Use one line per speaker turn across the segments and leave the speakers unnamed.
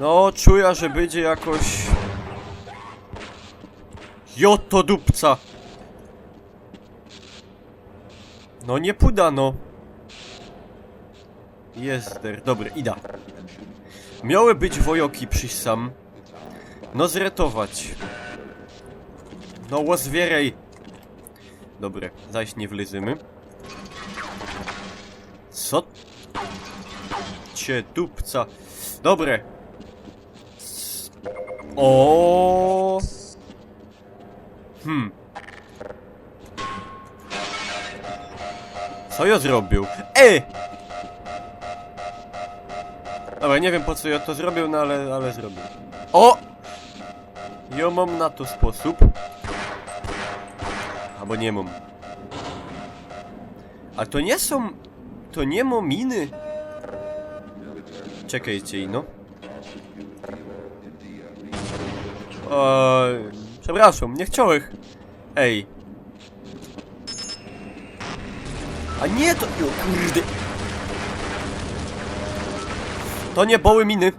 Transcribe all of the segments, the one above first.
No, czuję, że będzie jakoś... Joto dupca! No nie puda, no. Jest der, dobry, ida. Miały być wojoki przyjść sam. No zretować. No łozwierej. Dobre, zaś nie wlezymy. Co? Cię dupca. Dobre. O. Co ja zrobił? Dobra, nie wiem po co ja to zrobił, no ale zrobił. O! Ja mam na to sposób. Albo nie mam. A to nie są... To nie ma miny. Czekajcie, no. Przepraszam, nie chciałem. Ej. A nie to... O kurde. To nie były miny.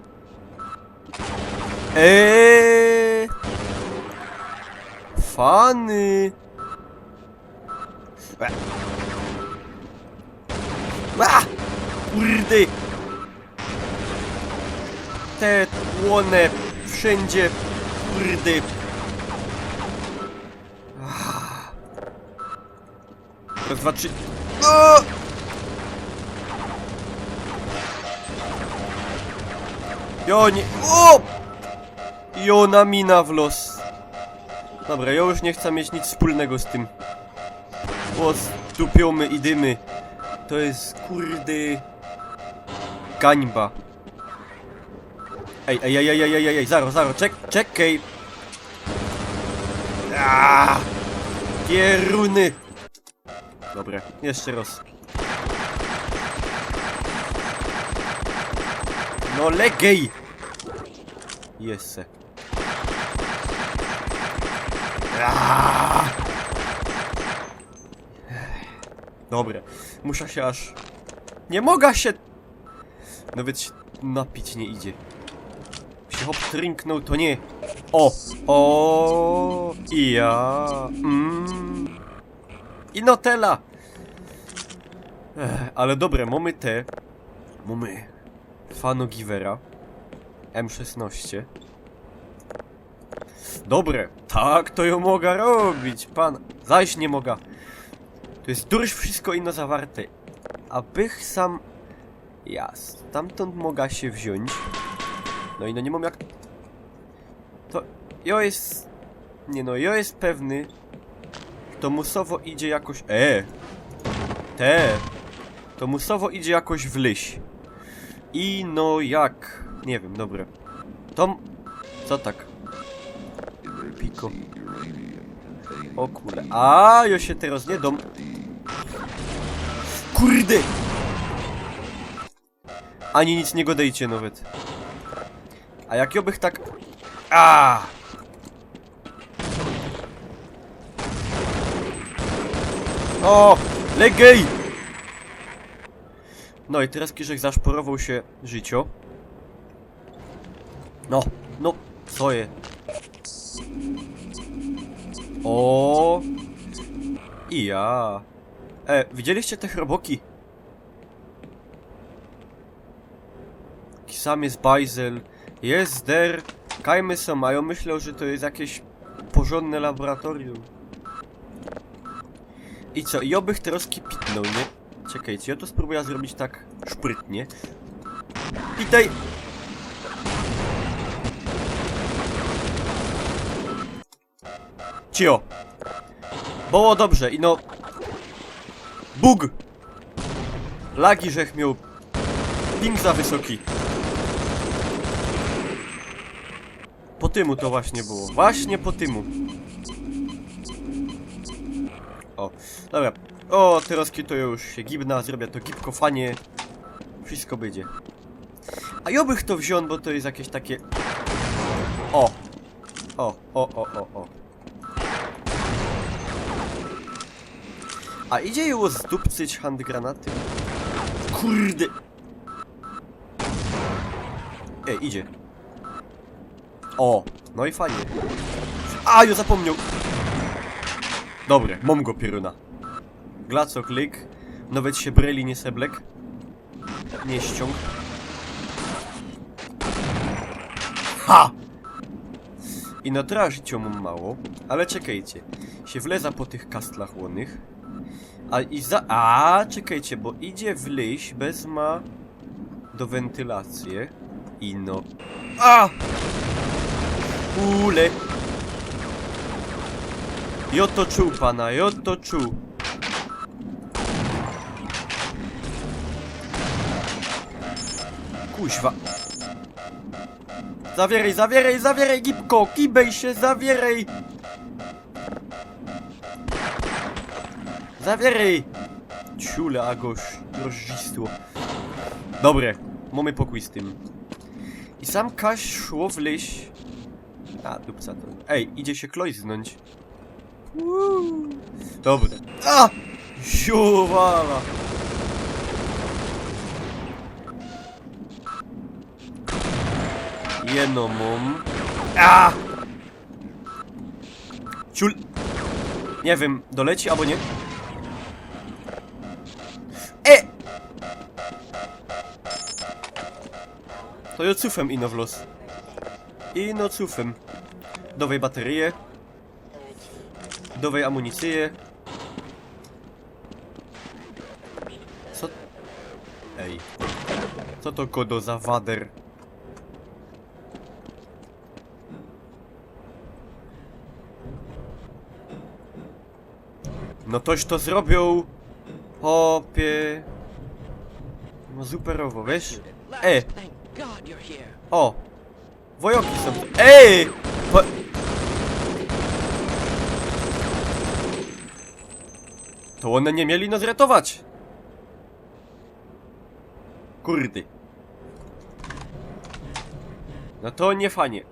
Fany. Kurde. Te łone wszędzie. Kurde. Raz, dwa, trzy. Jo nie... O! Jo na mina w los. Dobra, ja już nie chcę mieć nic wspólnego z tym. O, stupiomy i dymy. To jest kurde... gańba. Ej, zaro, czekaj. Pieruny. Dobra, jeszcze raz. No legej! Jesse. Dobre. Muszę się aż... Nie mogę się... Nawet napić nie idzie. Się hop trinknął, to nie. O! I ja... I Nutella! Ale dobre, mamy te... Mamy... Fanogivera. M16. Dobre. Tak, to ją mogę robić, pan. Zaś nie mogę. To jest durś wszystko inno zawarte. A bych sam... Ja stamtąd mogę się wziąć. No i no nie mam jak... To... Jo jest... Nie no, jo jest pewny. To musowo idzie jakoś... To musowo idzie jakoś w lyś. I no jak? Nie wiem, dobra. Tom... Co tak? Piko. O kurde. A, jo się teraz nie dom. Kurde! Ani nic nie godejcie nawet. A jak ja bych tak... O! Legej! No i teraz Kirzek zaszporował się życio. No, co je? O! I ja. Widzieliście te chroboki? Sam jest bajzel. Jest der. Kajmy są, a ja myślę, że to jest jakieś porządne laboratorium. I co? I obych teraz kipitnął, nie? Czekajcie, ja to spróbuję zrobić tak szprytnie. Witaj! Cio! Było dobrze i no... Bug! Lagi żech miał... Ping za wysoki. Po tymu to właśnie było. Właśnie po tymu. O, dobra. O, teraz to już się gibna, zrobię to gibko fanie. Wszystko będzie. A ja bych to wziął, bo to jest jakieś takie... O. A idzie ją zdupcyć handgranaty. Kurde. Idzie. O, no i fajnie. A, ja zapomniał. Dobre, mam go pieruna. Glacoklik. Nawet się breli nie seblek. Nie ściąg. Ha! I na teraz życiu mam mało. Ale czekajcie. Się wleza po tych kastlach łonych. Czekajcie, bo idzie wleźć bez ma do wentylacji. I no. A! Ule! Jo to czuł, pana, jo to czuł. Kuźwa. Zawieraj, zawieraj, zawieraj, gipko! Kibej się, zawieraj! Zawieraj! Ciule, agoś, drożdżistwo. Dobre, mamy pokój z tym. I sam Kaś szło wleźć. A, dupca to. Ej, idzie się klojznąć. Dobre. A! Siuwala! Jedno mam. A! Ciul! Nie wiem, doleci albo nie? To ja cufem ino w los. Ino cufem. Dowej baterie. Dowej amunicję. Co? Ej. Co to kodo za wader? No toś to zrobił. Hopie. No superowo, wiesz? O! Wojoki są. Ej! To one nie mieli nas ratować. Kurdy. No to nie fajnie.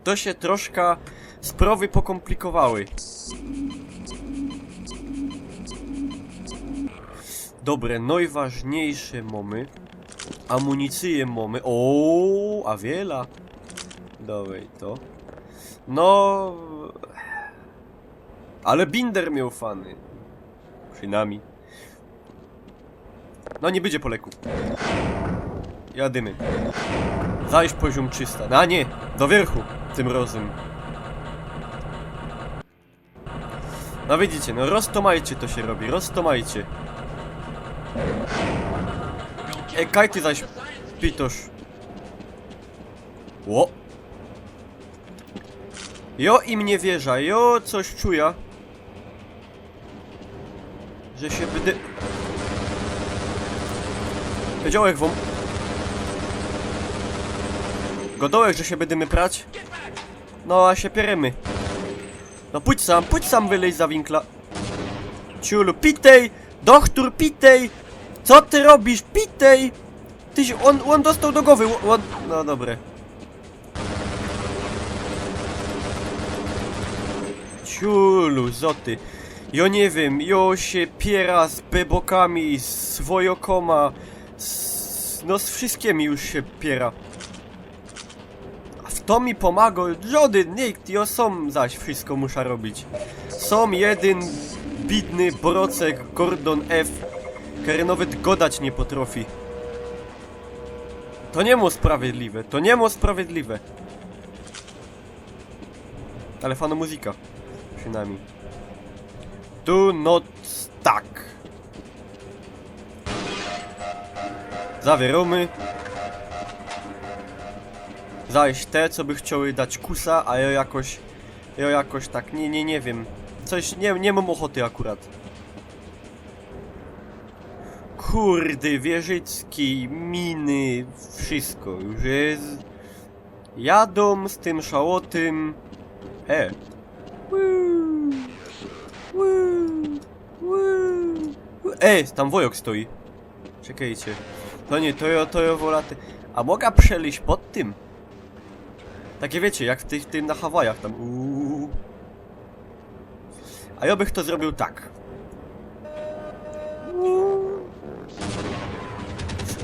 To się troszkę sprawy pokomplikowały. Dobre, najważniejsze mamy. Amunicję mamy. O, a wiele. Dawaj to. No. Ale Binder miał fany. Przynajmniej. No nie będzie po leku. Jadymy. Zajść poziom 300. A nie, do wierchu tym razem. No widzicie, no roztomajcie to się robi, roztomajcie. Kaj ty zaś, pitosz. Ło. Jo im nie wierza, jo coś czuja. Że się będę... Wiedziałek wam. Godołek, że się będziemy prać. No a się pieremy. No pójdź sam wylej za winkla. Ciulu, pitej! Doktor, pitej! Co ty robisz? Pitej! On dostał do głowy. No dobre. Ciulu, zoty. Jo nie wiem, jo się piera z bebokami, z wojokoma, no z wszystkimi już się piera. A w to mi pomaga żaden nikt, jo sam zaś wszystko muszę robić. Sam jeden bidny brocek Gordon F, który nawet godać nie potrafi. To nie mo sprawiedliwe, to nie mo sprawiedliwe. Ale fajna muzyka, przynajmniej. Do not stuck. Zawieramy. Zajść te, co by chciały dać kusa, a ja jakoś tak, nie wiem. Coś, nie mam ochoty akurat. Kurde, wieżycki, miny, wszystko już jest. Jadą z tym szałotym. Tam wojok stoi. Czekajcie. To nie, to ja wolaty. A mogę przeliść pod tym? Takie wiecie, jak w tym na Hawajach tam. A ja bych to zrobił tak.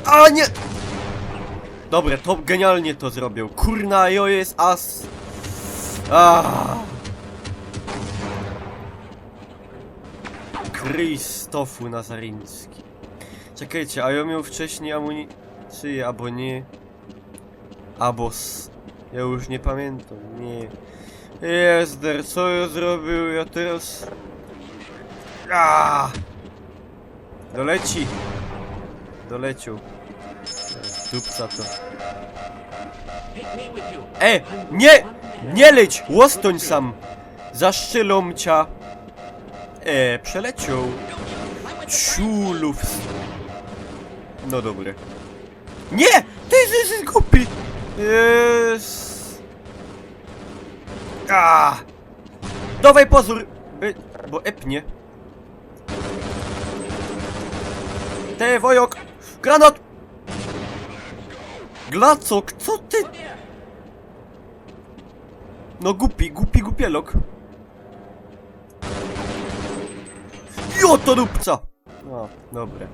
A nie! Dobre, to genialnie to zrobił. Kurna, jo jest as. Ah. Krzysztofu Nazaryński. Czekajcie, a ja miał wcześniej amunicję, albo nie. Abos. Ja już nie pamiętam, nie. Jezder, co ja zrobił? Ja teraz... Doleci. Doleciał. Dupca to. Nie! Nie leć! Łostoń sam! Zaszczylą cia. Przeleciał. Ciulów. No dobre. Nie! Ty jesteś głupi! Dawaj pozór! Bo epnie. Te wojok! Granat! Glacok, co ty? No głupielok. Jo, to dupca! No, dobre.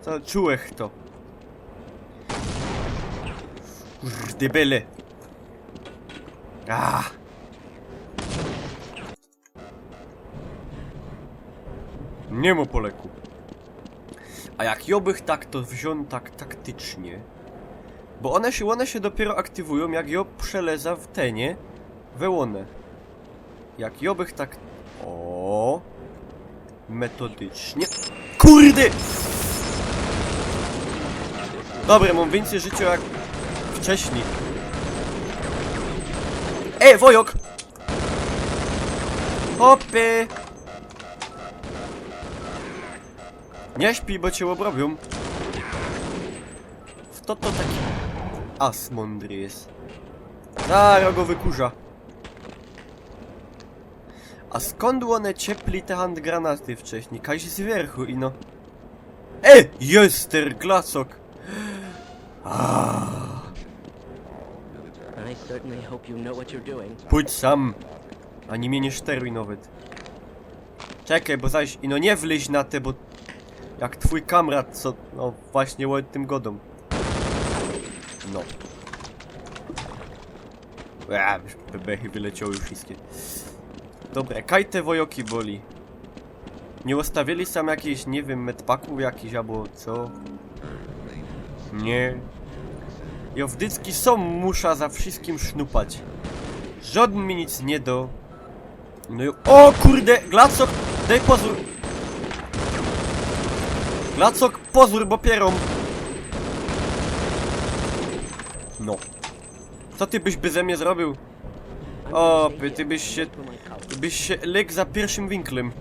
Co, czułech to. Debele. Nie ma poleku. A jak jobych tak to wziął tak taktycznie. Bo one się dopiero aktywują, jak jo przeleza w tenie wełone. Jak jobych tak... O, metodycznie. Kurde! Dobra, mam więcej życia jak wcześniej. Wojok! Hopy! Nie śpi, bo cię obrobią. To taki as mądry jest. Zaraz go wykurza. A skąd one ciepli te handgranaty wcześniej? Kaś z wierchu ino. Jest ter glacok! Pójdź sam. Ani mnie nie szteruj nawet. Czekaj, bo zaś ino nie wleź na te, bo... Jak twój kamrat, co... No właśnie o tym godą. No. Bebechy wyleciały wszystkie. Dobra, kaj te wojoki boli. Nie ustawili sam jakieś, nie wiem, medpaków jakiś, albo co? Nie. Jo wdycki są, musza za wszystkim sznupać. Żaden mi nic nie do. No i... O kurde, glacok, daj pozór. Glacok, pozór, bo pierą. No. Co ty byś beze mnie zrobił? O, ty byś się legł za pierwszym winklem.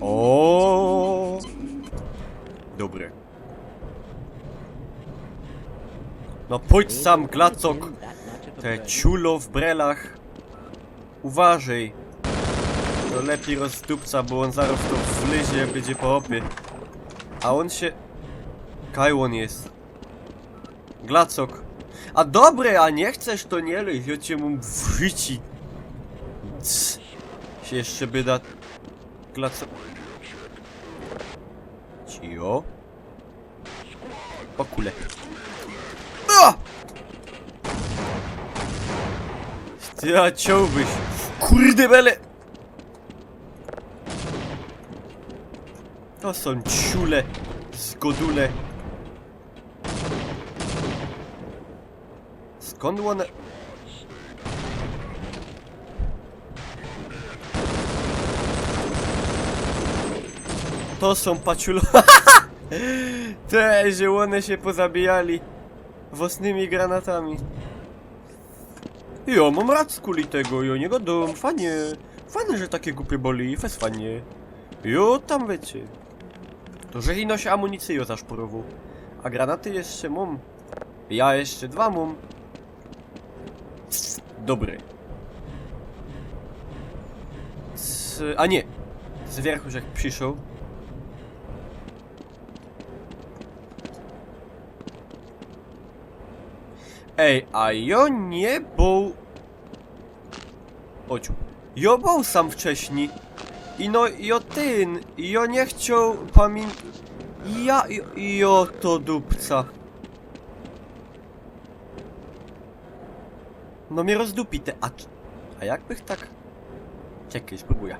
O. Dobre. No pójdź sam, glacok. Te ciulo w brelach. Uważaj. To lepiej rozdupca, bo on zaraz to wlezie, będzie po opie. A on się... Kajłon jest. Glacok. A dobre, a nie chcesz, to nie lej, ja cię mu wrzyci. Się jeszcze byda... Glacok... Cio. O kule. Ty, a ciąłbyś. Kurde bele. To są ciule. Zgodule. Skąd one... To są paciulo... Te, że one się pozabijali własnymi granatami. Jo, mam rad z kuli tego, jo, nie godą, fajnie. Fajnie, że takie głupie boli, fes fajnie. Jo, tam wiecie. To, że ino się amunicję jo zaszporował. A granaty jeszcze mam. Ja jeszcze 2 mam. Dobry. A nie. Z wierchu, że jak przyszedł. Ej, a jo nie był... Ociu. Jo był sam wcześniej. I no, jo ten. Jo nie chciał Jo to dupca. No mnie rozdupi te... A jakbych tak... Czekaj, spróbuję.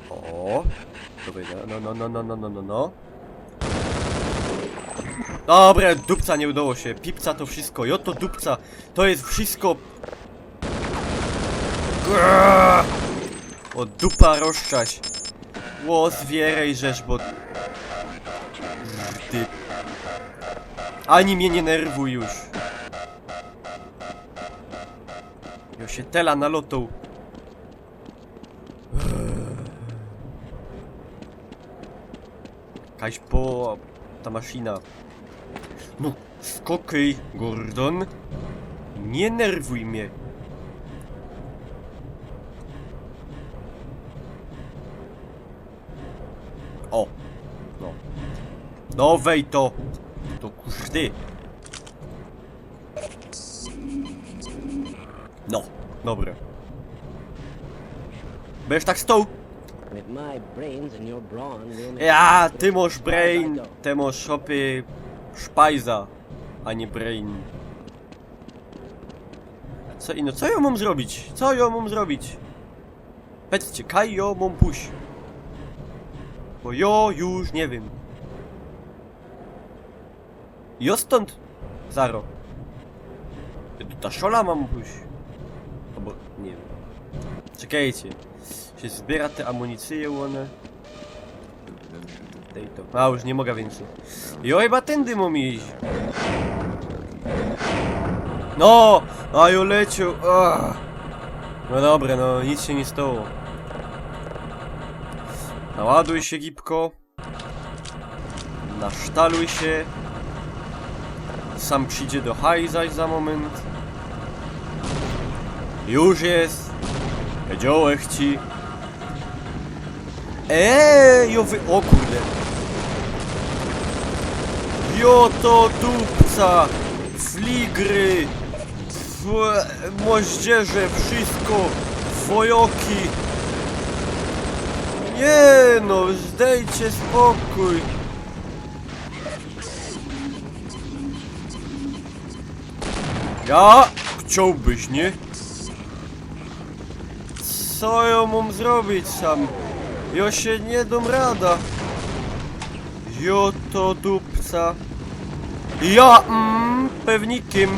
O, dobra, no. Dobra, dupca nie udało się. Pipca to wszystko. Jo to dupca. To jest wszystko. Grrr! O dupa rozczaś. Ło zwierej rzecz, bo... Ty... Ani mnie nie nerwuj już. Jo się tela na lotą. Kaś po... ta maszyna. No, skokaj, Gordon. Nie nerwuj mnie. O, no. No wej to. To kurde. No, dobra. Będziesz tak stał? Ja, ty masz brain, ty masz szopy szpajza, a nie brain. Co ja mam zrobić? Co ja mam zrobić? Powiedzcie, kaj ja mam pójść? Bo ja już nie wiem. Jo stąd, Zaro. Ja tu ta szola mam pójść. Albo, nie wiem. Czekajcie. Się zbiera te amunicje one. Dej to. A, już nie mogę więcej. Jo, chyba tędy mam iść. No! A jo leciał. No dobra, no nic się nie stało. Naładuj się, gipko. Nasztaluj się. Sam przyjdzie do hajza za moment. Już jest. Wiedziałeś ci. Jo wy... O kurde. Jo to dupca. Fligry. Moździerze, wszystko. Wojoki. Nie no, zdejcie spokój. Ja? Chciałbyś, nie? Co ja mam zrobić sam? Ja się nie dam rada. Jo to dupca. Ja, pewnikiem.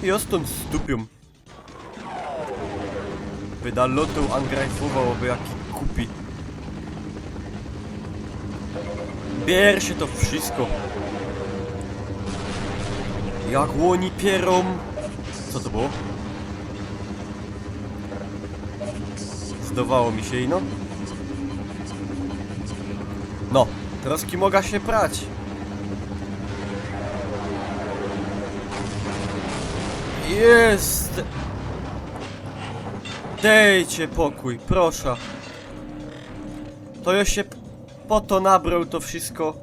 Ja stąd stupią. Wydalotą angrajfowałoby jaki kupi. Bier się to wszystko. Jak łoni pierom. Co to było? Zdawało mi się ino. No, troski mogę się prać. Jest! Dejcie pokój, proszę. To ja się po to nabrał to wszystko.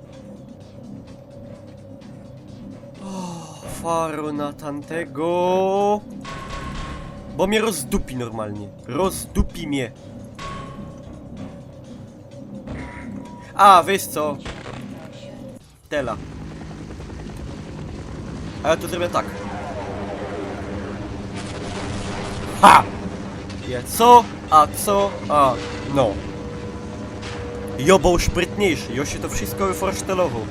Faru na tamtego. Bo mnie rozdupi normalnie. Rozdupi mnie. A, wiesz co? Tela. A ja to zrobię tak. Ha! Ja co? A co? A, no. Jo był sprytniejszy. Jo się to wszystko wyforsztelował.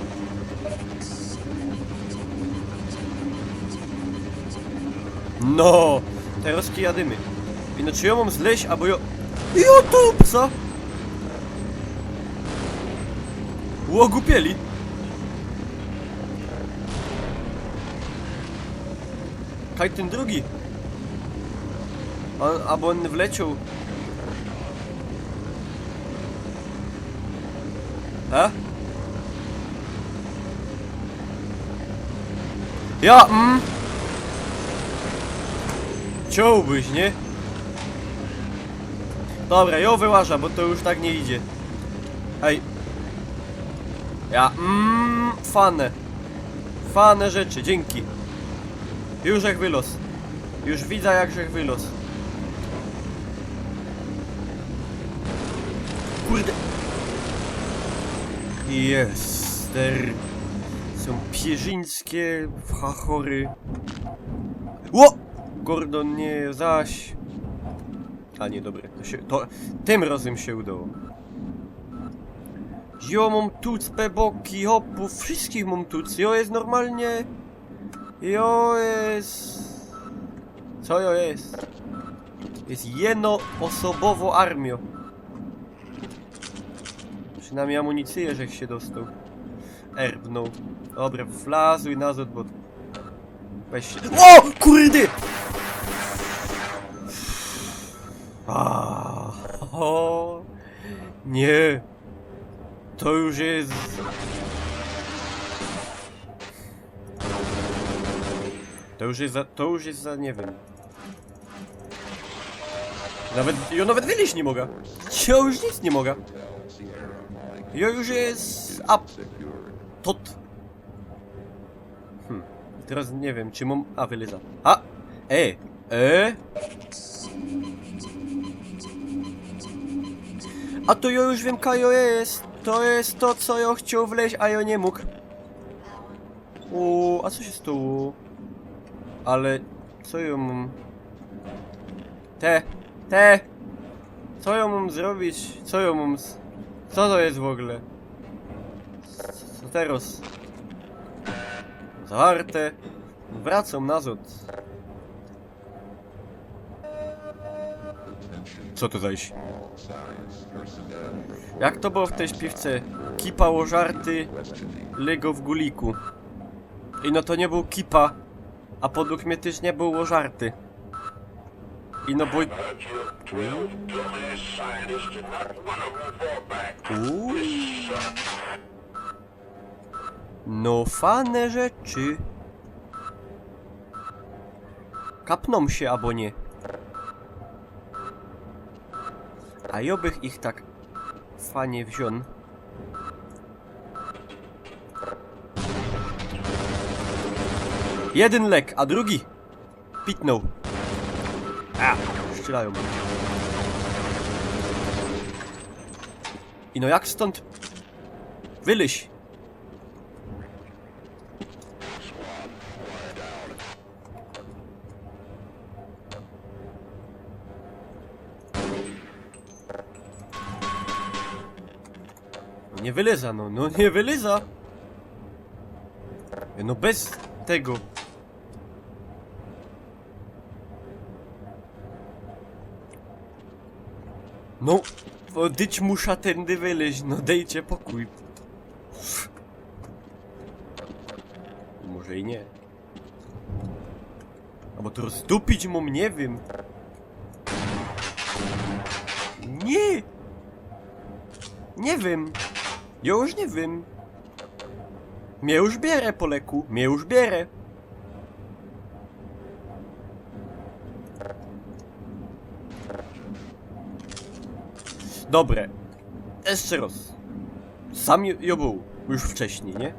No, teraz jadymy. Inaczej ja mam zleść, albo jo... Jo dupca! Łogupieli. Kaj ten drugi? Albo on wleciał. A? Ja, Ciąłbyś, nie? Dobra, ją wyłaża, bo to już tak nie idzie. Ej. Ja, fane. Fane rzeczy, dzięki. Już jak wylos. Już widzę jak wylos. Kurde. Jester. Są pierzyńskie fachory. Ło! Gordon, nie, zaś. A nie, dobre, to tym razem się udało. Jo, mam tuc, boki, hopów, wszystkich mam tuc. Jo jest normalnie. Jo jest. Co jo jest? Jest jednoosobowo armio. Przynajmniej amunicję, żech się dostał. Erbnął. Dobra, wlazuj nazad, bo... Weź się... O! Kurde! O, nie. To już jest... To już jest za... nie wiem. Nawet wyjść nie mogę. Ja już nic nie mogę. Ja już jest... up. Tot. Teraz nie wiem, czy mam... A, wyliza. A! A to ja już wiem, kajo jest. To jest to, co ja chciał wleźć, a ja nie mógł. A co się stało? Ale... co ja mam... Co ja mam zrobić? Co ja mam... Co to jest w ogóle? Co teraz? Zawarte. Wracam nazad. Co to zaś? Jak to było w tej śpiewce? Kipa łożarty, Lego w guliku. I no to nie był kipa, a podług mnie też nie był łożarty. I no bo... No fane rzeczy. Kapną się albo nie. A ja bych ich tak fajnie wziął. Jeden lek, a drugi pitnął. Strzelają. I no jak stąd wyleźć? Nie wyleza, no nie wyleza. No bez tego. No, dyć musza tędy wyleźć, no dejcie pokój. Może i nie. Albo to rozdupić mam, nie wiem. Nie! Nie wiem. Ja już nie wiem. Mnie już bierę po leku. Mnie już bierę. Dobre. Jeszcze raz. Sam ja był już wcześniej, nie?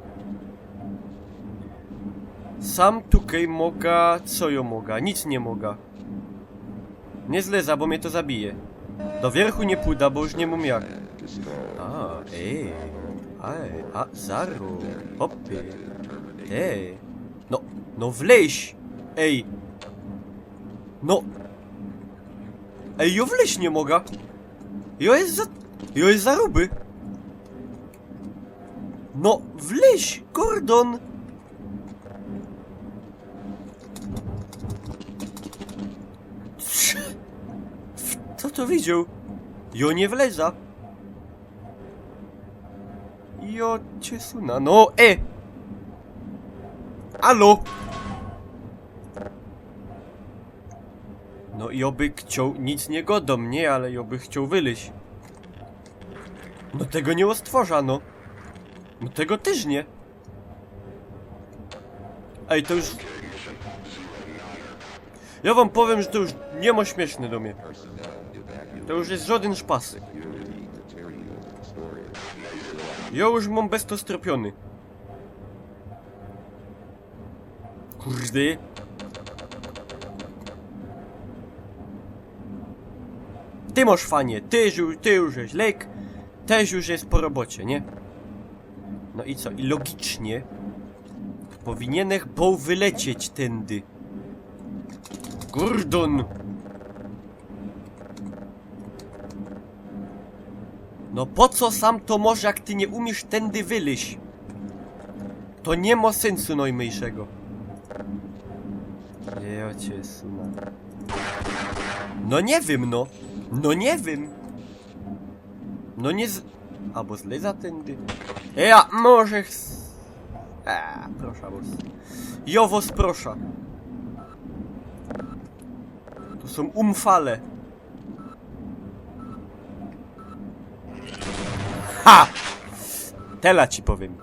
Sam tutaj mogę... Co ja mogę? Nic nie mogę. Nie zleza, bo mnie to zabije. Do wierchu nie pójdę, bo już nie mam jak. Zaro. Hopy. No wleź. Ej. No. Ej, ja wleźć nie mogę. Ja jest za ruby. No, wleź, Gordon. Co to widział? Jo nie wleza. Jo cię suna. No, Alo. No i oby chciał, nic nie godą, nie, ale i oby chciał wyleźć. No tego nie ostworzano. No tego też nie. Ej, to już... Ja wam powiem, że to już nie ma śmieszne do mnie. To już jest żaden szpas. Ja już mam bez to stropiony. Kurde. Ty masz fanie, ty już jest lek, też już jest po robocie, nie? No i co? I logicznie powinieneś był wylecieć tędy. Gordon! No po co sam to może, jak ty nie umiesz tędy wyleźć? To nie ma sensu najmniejszego. Ja cię suna. No nie wiem, no. No nie wiem. No nie z... Albo zleza tędy. Ja, może... proszę was. Jo was proszę. To są umfale. Ha! Tela ci powiem.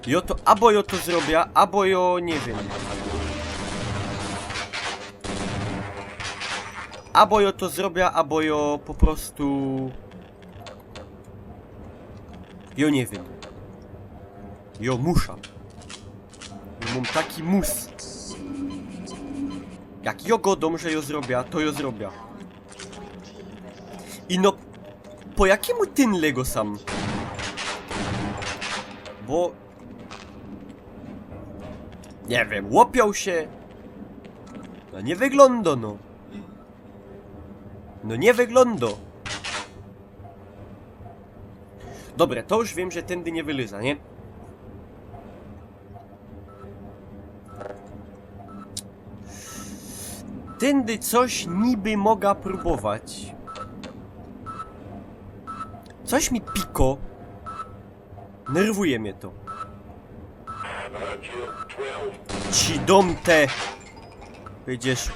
Jo to, albo jo to zrobię, albo jo nie wiem. Albo jo to zrobię, albo jo po prostu... Jo nie wiem. Jo muszę. Jo mam taki mus. Jak jo godą, że jo zrobię, to jo zrobię. I no... Po jakiemu tynle go sam? Bo... Nie wiem, łopiał się... No nie wygląda, no. No nie wygląda. Dobra, to już wiem, że tędy nie wylyza, nie? Tędy coś niby mogę próbować. Coś mi piko. Nerwuje mnie to. Ci dom te. Wyjdziesz.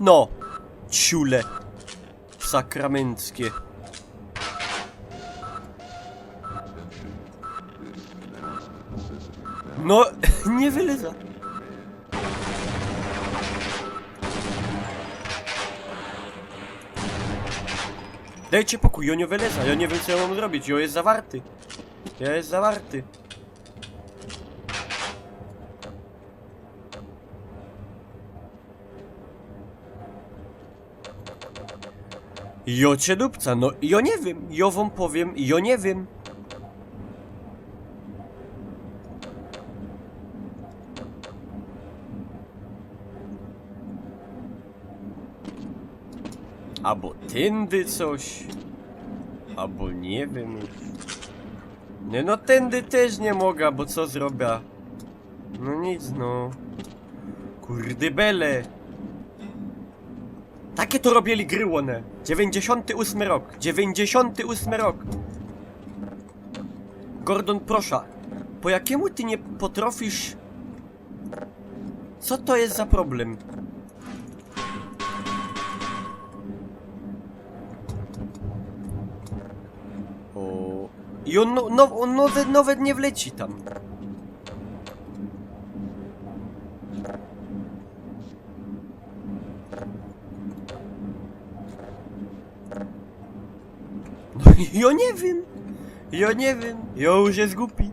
No. Ciule. Sakramenckie. No, nie wyleza. Dajcie pokój, jo nie wyleza, ja nie wiem co ja mam zrobić, jo jest zawarty. Ja jest zawarty. Jo cię dupca, no jo nie wiem, jo wam powiem, jo nie wiem. Albo tędy coś. Albo nie wiem już. Nie no, tędy też nie mogę, bo co zrobię? No nic, no. Kurde bele. Takie to robili gry one. 98 rok. 98 rok. Gordon, proszę. Po jakiemu ty nie potrafisz... Co to jest za problem? O... I on, on nawet nie wleci tam. No, ja nie wiem. Ja nie wiem. Ja już jest głupi.